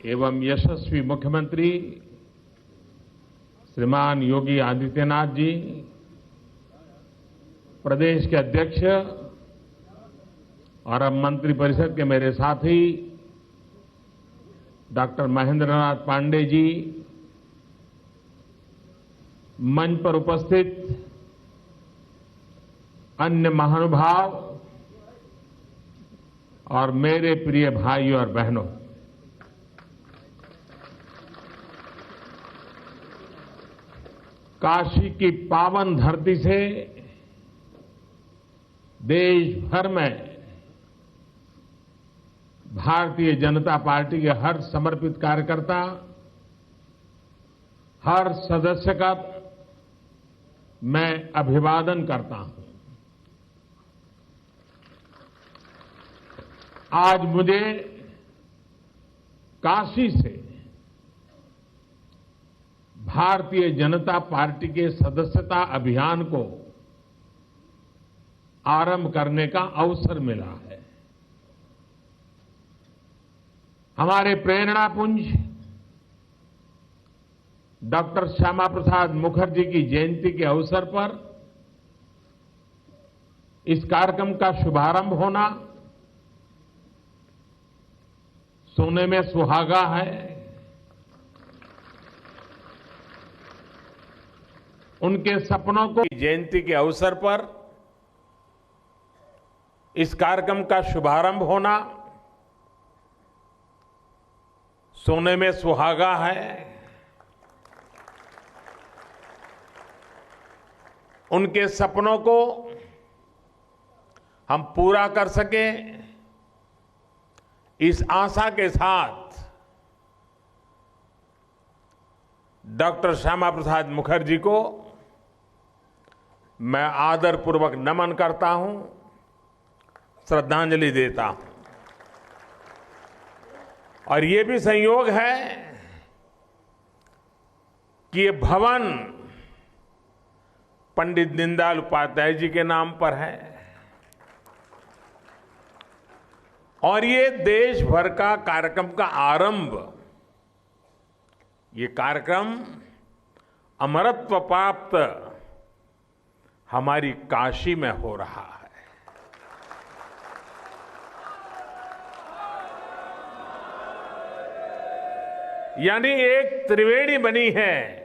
एवं यशस्वी मुख्यमंत्री श्रीमान योगी आदित्यनाथ जी, प्रदेश के अध्यक्ष और अब मंत्रिपरिषद के मेरे साथी डॉक्टर महेंद्र नाथ पांडे जी, मंच पर उपस्थित अन्य महानुभाव और मेरे प्रिय भाइयों और बहनों, काशी की पावन धरती से देश भर में भारतीय जनता पार्टी के हर समर्पित कार्यकर्ता, हर सदस्य का मैं अभिवादन करता हूं। आज मुझे काशी से भारतीय जनता पार्टी के सदस्यता अभियान को आरंभ करने का अवसर मिला है। हमारे प्रेरणा पुंज डॉक्टर श्यामा प्रसाद मुखर्जी की जयंती के अवसर पर इस कार्यक्रम का शुभारंभ होना सोने में सुहागा है। उनके सपनों को जयंती के अवसर पर इस कार्यक्रम का शुभारंभ होना सोने में सुहागा है। उनके सपनों को हम पूरा कर सके, इस आशा के साथ डॉक्टर श्यामा प्रसाद मुखर्जी को मैं आदरपूर्वक नमन करता हूं, श्रद्धांजलि देता हूं। और ये भी संयोग है कि ये भवन पंडित दीनदयाल उपाध्याय जी के नाम पर है और ये देश भर का कार्यक्रम का आरंभ, ये कार्यक्रम अमरत्व प्राप्त हमारी काशी में हो रहा है। यानी एक त्रिवेणी बनी है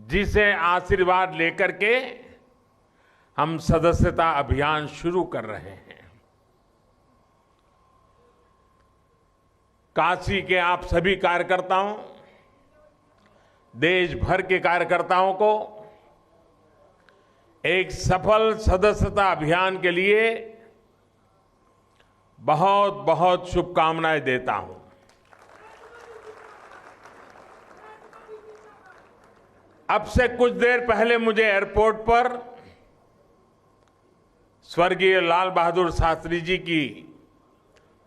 जिसे आशीर्वाद लेकर के हम सदस्यता अभियान शुरू कर रहे हैं। काशी के आप सभी कार्यकर्ताओं, देश भर के कार्यकर्ताओं को एक सफल सदस्यता अभियान के लिए बहुत बहुत शुभकामनाएं देता हूं। अब से कुछ देर पहले मुझे एयरपोर्ट पर स्वर्गीय लाल बहादुर शास्त्री जी की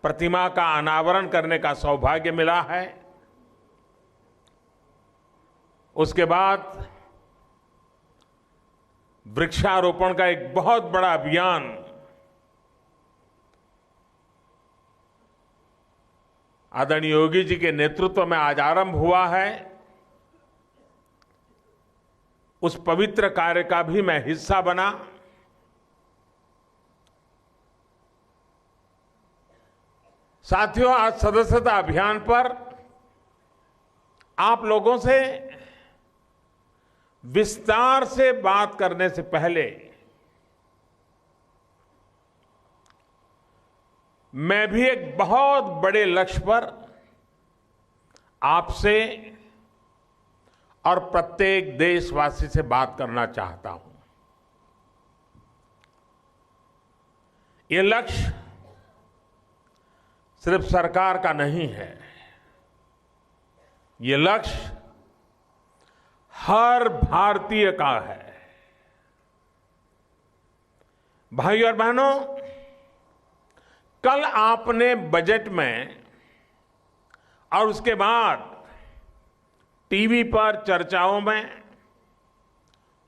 प्रतिमा का अनावरण करने का सौभाग्य मिला है। उसके बाद वृक्षारोपण का एक बहुत बड़ा अभियान आदरणीय योगी जी के नेतृत्व में आज आरंभ हुआ है। उस पवित्र कार्य का भी मैं हिस्सा बना। साथियों, आज सदस्यता अभियान पर आप लोगों से विस्तार से बात करने से पहले मैं भी एक बहुत बड़े लक्ष्य पर आपसे और प्रत्येक देशवासी से बात करना चाहता हूं। ये लक्ष्य सिर्फ सरकार का नहीं है, ये लक्ष्य हर भारतीय का है। भाइयों और बहनों, कल आपने बजट में और उसके बाद टीवी पर चर्चाओं में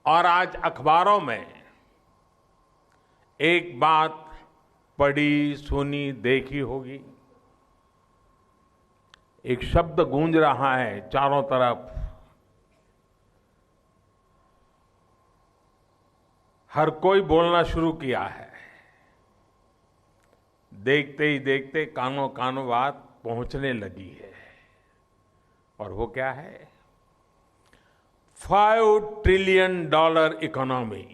और आज अखबारों में एक बात पढ़ी, सुनी, देखी होगी। एक शब्द गूंज रहा है चारों तरफ, हर कोई बोलना शुरू किया है। देखते ही देखते कानों कानों बात पहुंचने लगी है। और वो क्या है? $5 ट्रिलियन इकोनॉमी।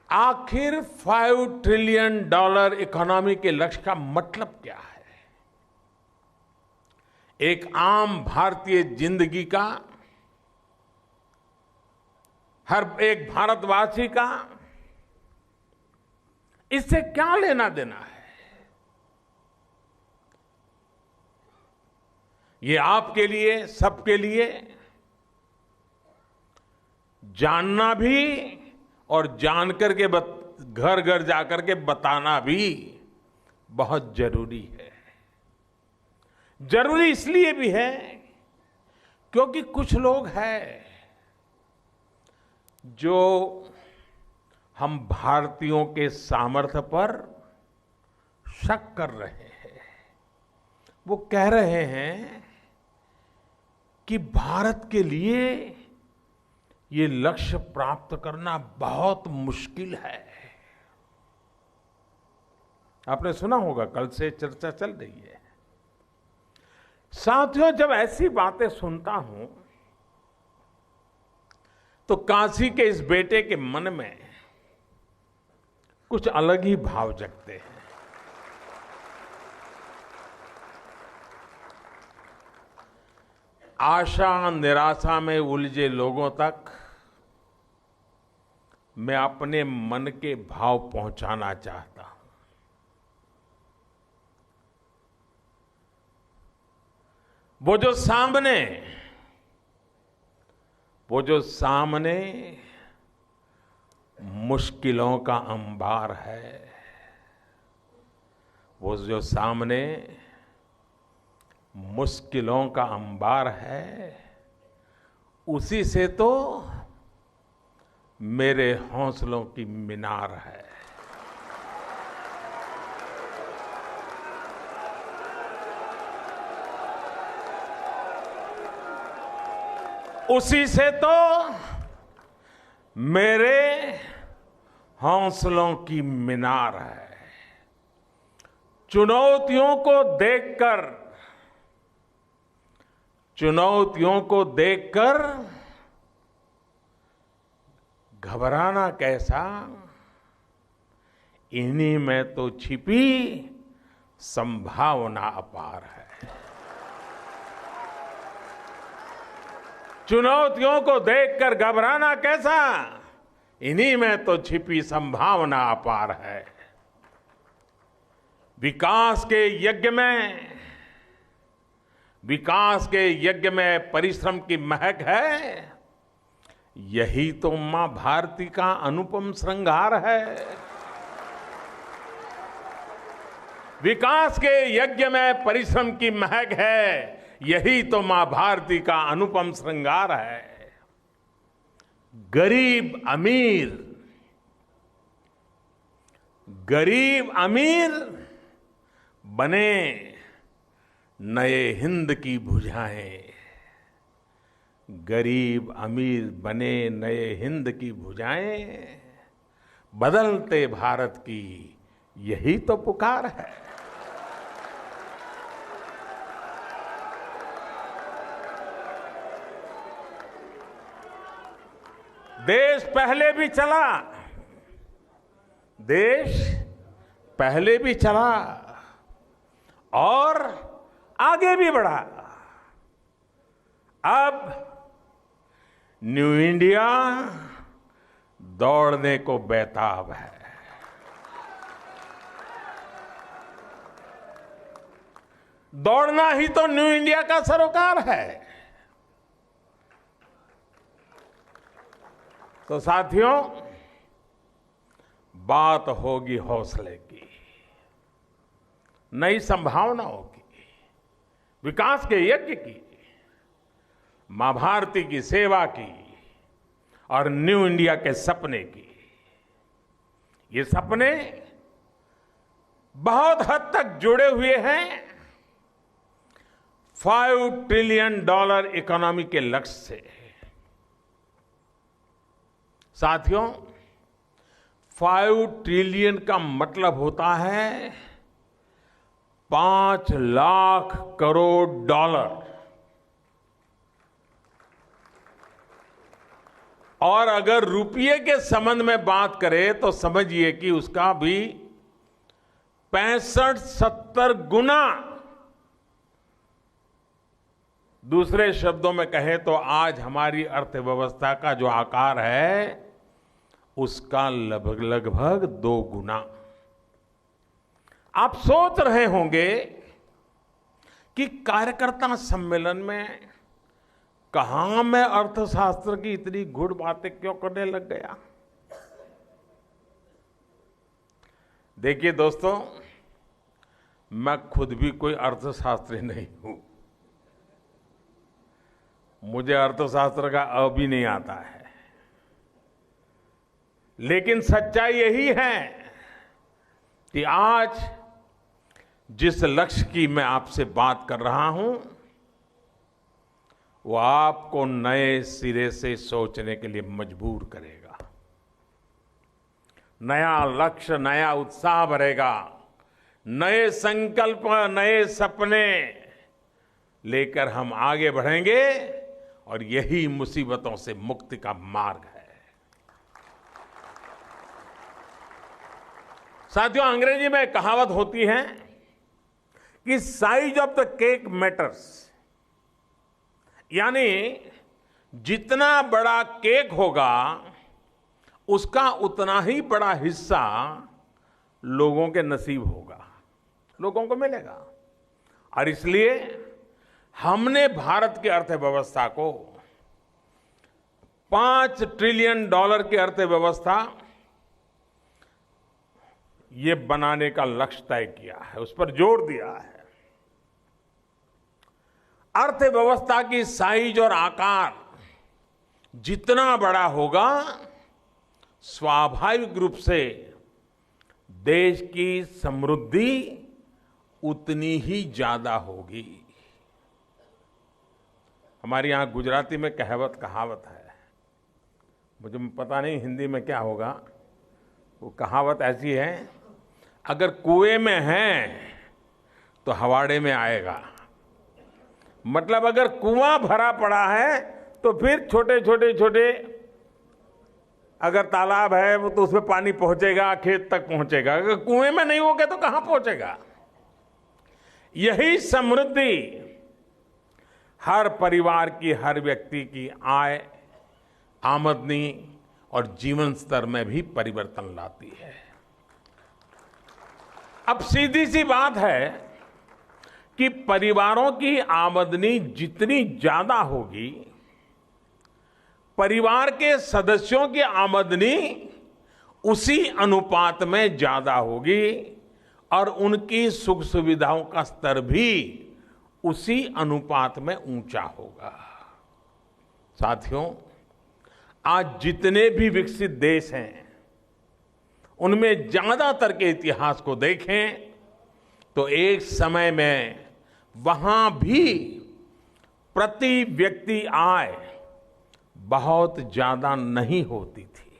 आखिर $5 ट्रिलियन इकोनॉमी के लक्ष्य का मतलब क्या है? एक आम भारतीय जिंदगी का, हर एक भारतवासी का इससे क्या लेना देना है? ये आपके लिए, सबके लिए जानना भी और जानकर के घर घर जाकर के बताना भी बहुत जरूरी है। जरूरी इसलिए भी है क्योंकि कुछ लोग हैं जो हम भारतीयों के सामर्थ्य पर शक कर रहे हैं। वो कह रहे हैं कि भारत के लिए ये लक्ष्य प्राप्त करना बहुत मुश्किल है। आपने सुना होगा, कल से चर्चा चल रही है। साथियों, जब ऐसी बातें सुनता हूं तो काशी के इस बेटे के मन में कुछ अलग ही भाव जगते हैं। आशा निराशा में उलझे लोगों तक मैं अपने मन के भाव पहुंचाना चाहता हूं। वो जो सामने मुश्किलों का अंबार है, वो जो सामने मुश्किलों का अंबार है, उसी से तो मेरे हौसलों की मीनार है। उसी से तो मेरे हौसलों की मीनार है। चुनौतियों को देखकर घबराना कैसा, इन्हीं में तो छिपी संभावना अपार है। चुनौतियों को देखकर घबराना कैसा, इन्हीं में तो छिपी संभावना अपार है। विकास के यज्ञ में परिश्रम की महक है। यही तो मां भारती का अनुपम श्रृंगार है। विकास के यज्ञ में परिश्रम की महक है। यही तो मां भारती का अनुपम श्रृंगार है। गरीब अमीर बने नए हिंद की भुजाएं। गरीब अमीर बने नए हिंद की भुजाएं। बदलते भारत की यही तो पुकार है। देश पहले भी चला और आगे भी बढ़ा। अब न्यू इंडिया दौड़ने को बेताब है। दौड़ना ही तो न्यू इंडिया का सरोकार है। तो साथियों, बात होगी हौसले की, नई संभावनाओं की, विकास के यज्ञ की, मां भारती की सेवा की और न्यू इंडिया के सपने की। ये सपने बहुत हद तक जुड़े हुए हैं $5 ट्रिलियन इकोनॉमी के लक्ष्य से। साथियों, 5 ट्रिलियन का मतलब होता है $5 लाख करोड़। और अगर रुपये के संबंध में बात करें तो समझिए कि उसका भी 65-70 गुना। दूसरे शब्दों में कहें तो आज हमारी अर्थव्यवस्था का जो आकार है उसका लगभग 2 गुना। आप सोच रहे होंगे कि कार्यकर्ता सम्मेलन में कहां मैं अर्थशास्त्र की इतनी गूढ़ बातें क्यों करने लग गया। देखिए दोस्तों, मैं खुद भी कोई अर्थशास्त्री नहीं हूं, मुझे अर्थशास्त्र का अ भी नहीं आता है, लेकिन सच्चाई यही है कि आज जिस लक्ष्य की मैं आपसे बात कर रहा हूं वो आपको नए सिरे से सोचने के लिए मजबूर करेगा। नया लक्ष्य, नया उत्साह भरेगा, नए संकल्प, नए सपने लेकर हम आगे बढ़ेंगे और यही मुसीबतों से मुक्ति का मार्ग है। साथियों, अंग्रेजी में एक कहावत होती है कि size of the cake matters, यानी जितना बड़ा केक होगा उसका उतना ही बड़ा हिस्सा लोगों के नसीब होगा, लोगों को मिलेगा। और इसलिए हमने भारत की अर्थव्यवस्था को $5 ट्रिलियन की अर्थव्यवस्था ये बनाने का लक्ष्य तय किया है, उस पर जोर दिया है। अर्थव्यवस्था की साइज और आकार जितना बड़ा होगा, स्वाभाविक रूप से देश की समृद्धि उतनी ही ज्यादा होगी। हमारे यहां गुजराती में कहावत है, मुझे पता नहीं हिंदी में क्या होगा। वो कहावत ऐसी है, अगर कुएं में है तो हवाड़े में आएगा। मतलब अगर कुआं भरा पड़ा है तो फिर छोटे अगर तालाब है वो तो उसमें पानी पहुंचेगा, खेत तक पहुंचेगा। अगर कुएं में नहीं होगा तो कहां पहुंचेगा। यही समृद्धि हर परिवार की, हर व्यक्ति की आय, आमदनी और जीवन स्तर में भी परिवर्तन लाती है। अब सीधी सी बात है कि परिवारों की आमदनी जितनी ज्यादा होगी, परिवार के सदस्यों की आमदनी उसी अनुपात में ज्यादा होगी और उनकी सुख सुविधाओं का स्तर भी उसी अनुपात में ऊंचा होगा। साथियों, आज जितने भी विकसित देश हैं उनमें ज्यादातर के इतिहास को देखें तो एक समय में वहां भी प्रति व्यक्ति आय बहुत ज्यादा नहीं होती थी।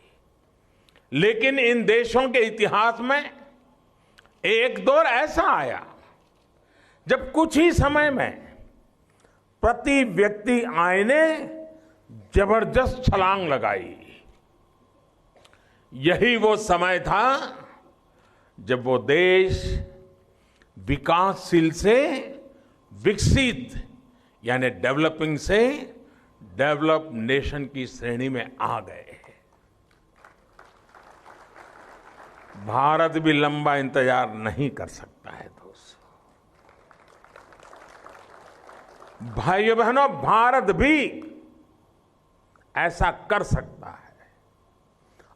लेकिन इन देशों के इतिहास में एक दौर ऐसा आया जब कुछ ही समय में प्रति व्यक्ति आय ने जबरदस्त छलांग लगाई। यही वो समय था जब वो देश विकासशील से विकसित यानी डेवलपिंग से डेवलप नेशन की श्रेणी में आ गए। भारत भी लंबा इंतजार नहीं कर सकता है दोस्तों। भाइयों बहनों, भारत भी ऐसा कर सकता है।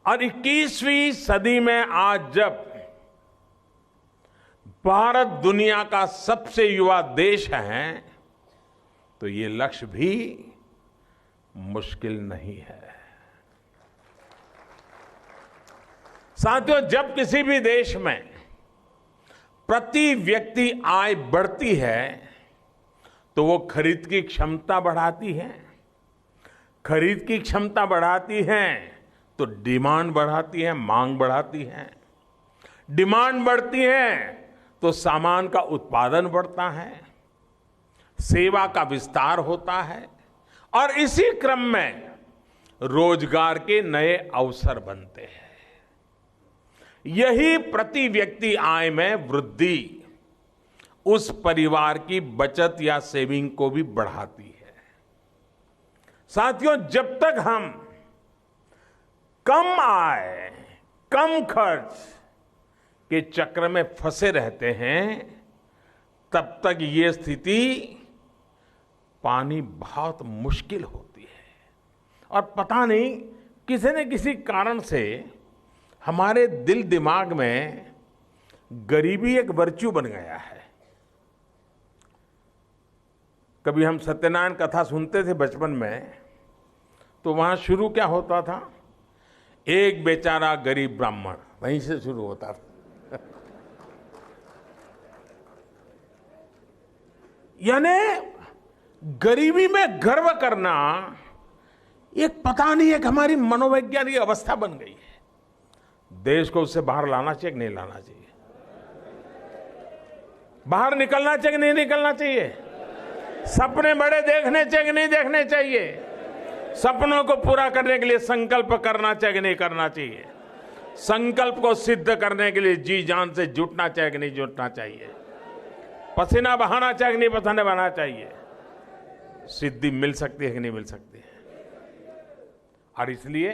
और 21वीं सदी में आज जब भारत दुनिया का सबसे युवा देश है तो ये लक्ष्य भी मुश्किल नहीं है। साथियों, जब किसी भी देश में प्रति व्यक्ति आय बढ़ती है तो वो खरीद की क्षमता बढ़ाती है, खरीद की क्षमता बढ़ाती है तो डिमांड बढ़ाती है, मांग बढ़ाती है, डिमांड बढ़ती है तो सामान का उत्पादन बढ़ता है, सेवा का विस्तार होता है और इसी क्रम में रोजगार के नए अवसर बनते हैं। यही प्रति व्यक्ति आय में वृद्धि उस परिवार की बचत या सेविंग को भी बढ़ाती है। साथियों, जब तक हम कम आय, कम खर्च के चक्र में फंसे रहते हैं, तब तक ये स्थिति पानी बहुत मुश्किल होती है। और पता नहीं किसी न किसी कारण से हमारे दिल दिमाग में गरीबी एक वर्च्यू बन गया है। कभी हम सत्यनारायण कथा सुनते थे बचपन में, तो वहां शुरू क्या होता था? एक बेचारा गरीब ब्राह्मण, वहीं से शुरू होता था। यानी गरीबी में गर्व करना एक पता नहीं है कि हमारी मनोवैज्ञानिक अवस्था बन गई है। देश को उससे बाहर लाना चाहिए कि नहीं लाना चाहिए? बाहर निकलना चाहिए कि नहीं निकलना चाहिए? सपने बड़े देखने चाहिए कि नहीं देखने चाहिए? सपनों को पूरा करने के लिए संकल्प करना चाहिए कि नहीं करना चाहिए? संकल्प को सिद्ध करने के लिए जी जान से जुटना चाहिए कि नहीं जुटना चाहिए? पसीना बहाना चाहिए कि नहीं पसीना बहाना चाहिए? सिद्धि मिल सकती है कि नहीं मिल सकती है? और इसलिए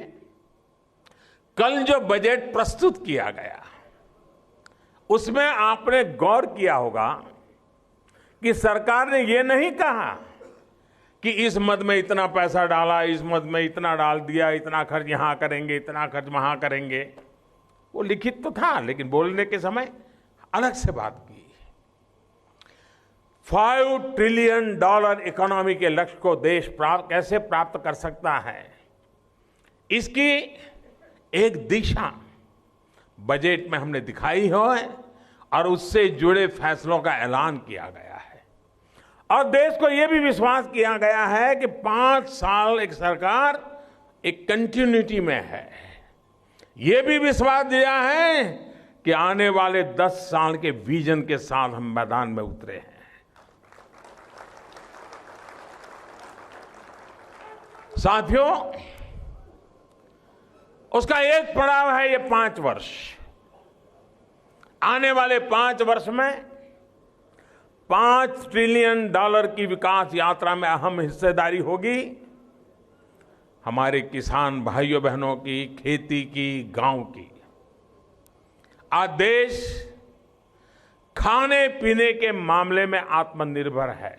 कल जो बजट प्रस्तुत किया गया, उसमें आपने गौर किया होगा कि सरकार ने यह नहीं कहा कि इस मद में इतना पैसा डाला, इस मद में इतना डाल दिया, इतना खर्च यहां करेंगे, इतना खर्च वहां करेंगे। वो लिखित तो था, लेकिन बोलने के समय अलग से बात की। $5 ट्रिलियन इकोनॉमी के लक्ष्य को देश कैसे प्राप्त कर सकता है, इसकी एक दिशा बजट में हमने दिखाई है और उससे जुड़े फैसलों का ऐलान किया गया है। और देश को यह भी विश्वास किया गया है कि 5 साल एक सरकार एक कंटिन्यूटी में है। यह भी विश्वास दिया है कि आने वाले 10 साल के विजन के साथ हम मैदान में उतरे हैं। साथियों, उसका एक पड़ाव है ये 5 वर्ष। आने वाले 5 वर्ष में $5 ट्रिलियन की विकास यात्रा में अहम हिस्सेदारी होगी हमारे किसान भाइयों बहनों की, खेती की, गांव की। आज देश खाने पीने के मामले में आत्मनिर्भर है,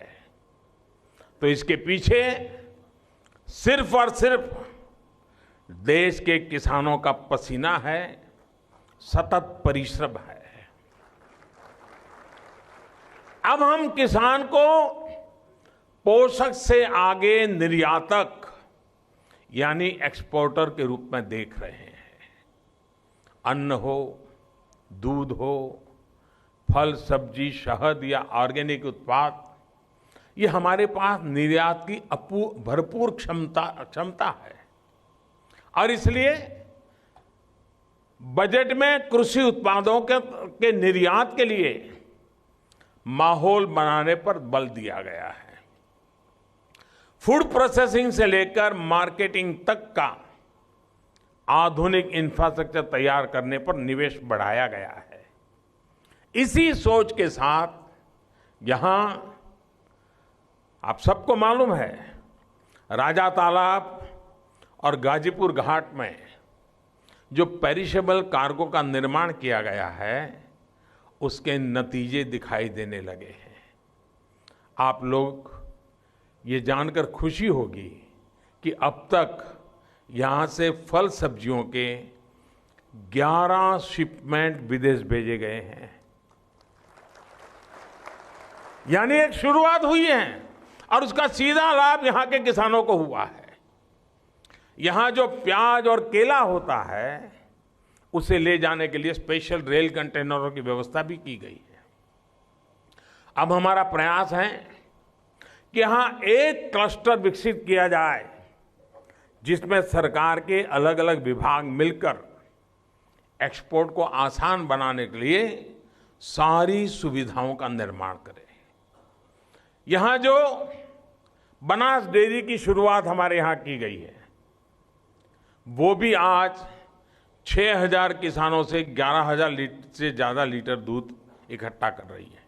तो इसके पीछे सिर्फ और सिर्फ देश के किसानों का पसीना है, सतत परिश्रम है। अब हम किसान को पोषक से आगे निर्यातक यानी एक्सपोर्टर के रूप में देख रहे हैं। अन्न हो, दूध हो, फल सब्जी, शहद या ऑर्गेनिक उत्पाद, ये हमारे पास निर्यात की भरपूर क्षमता है। और इसलिए बजट में कृषि उत्पादों के निर्यात के लिए माहौल बनाने पर बल दिया गया है। फूड प्रोसेसिंग से लेकर मार्केटिंग तक का आधुनिक इंफ्रास्ट्रक्चर तैयार करने पर निवेश बढ़ाया गया है। इसी सोच के साथ यहां आप सबको मालूम है, राजा तालाब और गाजीपुर घाट में जो पेरिशेबल कार्गो का निर्माण किया गया है, उसके नतीजे दिखाई देने लगे हैं। आप लोग ये जानकर खुशी होगी कि अब तक यहां से फल सब्जियों के 11 शिपमेंट विदेश भेजे गए हैं। यानी एक शुरुआत हुई है और उसका सीधा लाभ यहां के किसानों को हुआ है। यहां जो प्याज और केला होता है, उसे ले जाने के लिए स्पेशल रेल कंटेनरों की व्यवस्था भी की गई है। अब हमारा प्रयास है कि यहां एक क्लस्टर विकसित किया जाए जिसमें सरकार के अलग अलग विभाग मिलकर एक्सपोर्ट को आसान बनाने के लिए सारी सुविधाओं का निर्माण करें। यहां जो बनास डेयरी की शुरुआत हमारे यहां की गई है, वो भी आज 6,000 किसानों से 11,000 लीटर से ज्यादा लीटर दूध इकट्ठा कर रही है।